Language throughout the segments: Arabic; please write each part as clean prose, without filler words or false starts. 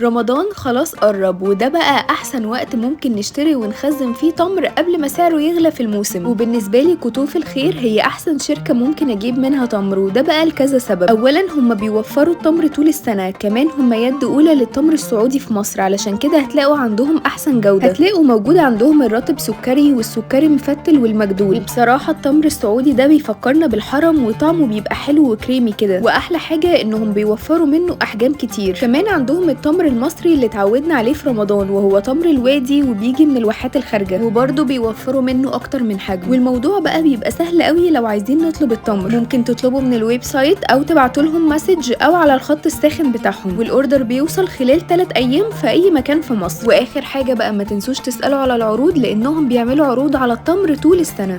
رمضان خلاص قرب، وده بقى أحسن وقت ممكن نشتري ونخزن فيه تمر قبل ما سعره يغلى في الموسم. وبالنسبة لي كتوف الخير هي أحسن شركة ممكن أجيب منها تمر، وده بقى لكذا سبب. أولا هما بيوفروا التمر طول السنة، كمان هما يد أولى للتمر السعودي في مصر، علشان كده هتلاقوا عندهم أحسن جودة. هتلاقوا موجود عندهم الرطب سكري والسكري مفتل والمجدول. وبصراحة التمر السعودي ده بيفكرنا بالحرم، وطعمه بيبقى حلو وكريمي كده. وأحلى حاجة إنهم بيوفروا منه أحجام كتير. كمان عندهم التمر المصري اللي اتعودنا عليه في رمضان، وهو تمر الوادي وبيجي من الواحات الخارجه، وبرده بيوفروا منه اكتر من حجم. والموضوع بقى بيبقى سهل قوي. لو عايزين نطلب التمر ممكن تطلبوا من الويب سايت او تبعتوا لهم مسج او على الخط الساخن بتاعهم، والاوردر بيوصل خلال 3 ايام في اي مكان في مصر. واخر حاجه بقى ما تنسوش تسالوا على العروض، لانهم بيعملوا عروض على التمر طول السنه.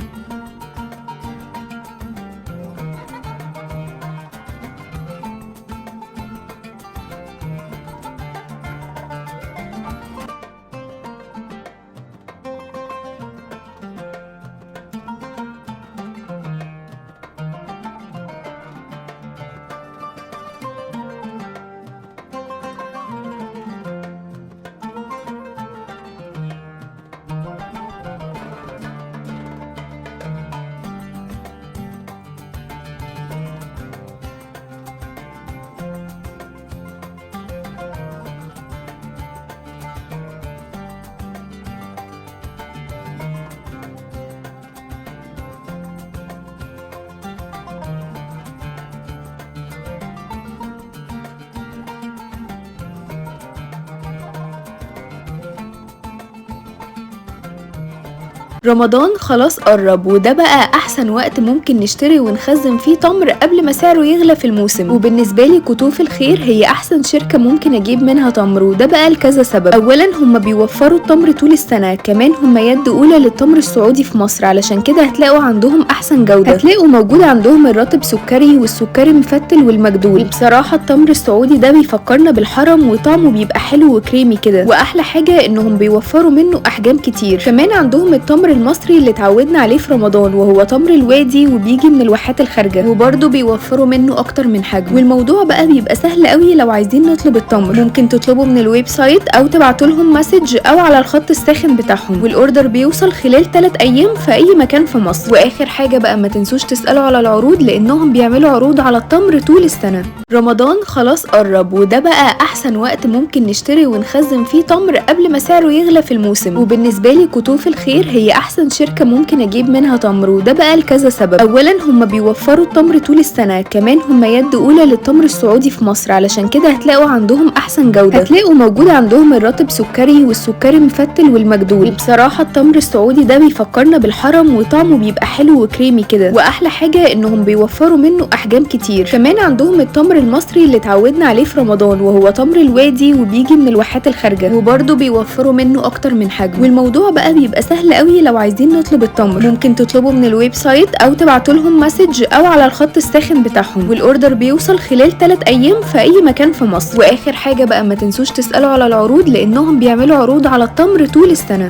رمضان خلاص قرب، وده بقى أحسن وقت ممكن نشتري ونخزن فيه تمر قبل ما سعره يغلى في الموسم. وبالنسبة لي كتوف الخير هي أحسن شركة ممكن أجيب منها تمر، وده بقى لكذا سبب. أولا هما بيوفروا التمر طول السنة، كمان هما يد أولى للتمر السعودي في مصر، علشان كده هتلاقوا عندهم أحسن جودة. هتلاقوا موجود عندهم الرطب سكري والسكري مفتل والمجدول. وبصراحة التمر السعودي ده بيفكرنا بالحرم، وطعمه بيبقى حلو وكريمي كده. وأحلى حاجة إنهم بيوفروا منه أحجام كتير. كمان عندهم التمر المصري اللي اتعودنا عليه في رمضان، وهو تمر الوادي وبيجي من الواحات الخارجه، وبرده بيوفروا منه اكتر من حجم. والموضوع بقى بيبقى سهل قوي. لو عايزين نطلب التمر ممكن تطلبوا من الويب سايت او تبعتوا لهم مسج او على الخط الساخن بتاعهم، والاوردر بيوصل خلال 3 ايام في اي مكان في مصر. واخر حاجه بقى ما تنسوش تسالوا على العروض، لانهم بيعملوا عروض على التمر طول السنه. رمضان خلاص قرب، وده بقى احسن وقت ممكن نشتري ونخزن فيه تمر قبل ما سعره يغلى في الموسم. وبالنسبه لي كتوف الخير هي أحسن شركة ممكن أجيب منها تمر، وده بقى لكذا سبب. أولا هما بيوفروا التمر طول السنة، كمان هما يد أولى للتمر السعودي في مصر، علشان كده هتلاقوا عندهم أحسن جودة. هتلاقوا موجود عندهم الرطب سكري والسكري مفتل والمجدول. وبصراحة التمر السعودي ده بيفكرنا بالحرم، وطعمه بيبقى حلو وكريمي كده. وأحلى حاجة إنهم بيوفروا منه أحجام كتير. كمان عندهم التمر المصري اللي اتعودنا عليه في رمضان، وهو تمر الوادي وبيجي من الواحات الخارجة، وبرده بيوفروا منه أكتر من حجم. والموضوع بقى بيبقى سهل قوي. لو عايزين نطلب التمر ممكن تطلبوا من الويب سايت او تبعتوا لهم مسج او على الخط الساخن بتاعهم، والاوردر بيوصل خلال 3 ايام في اي مكان في مصر. واخر حاجه بقى ما تنسوش تسالوا على العروض، لانهم بيعملوا عروض على التمر طول السنه.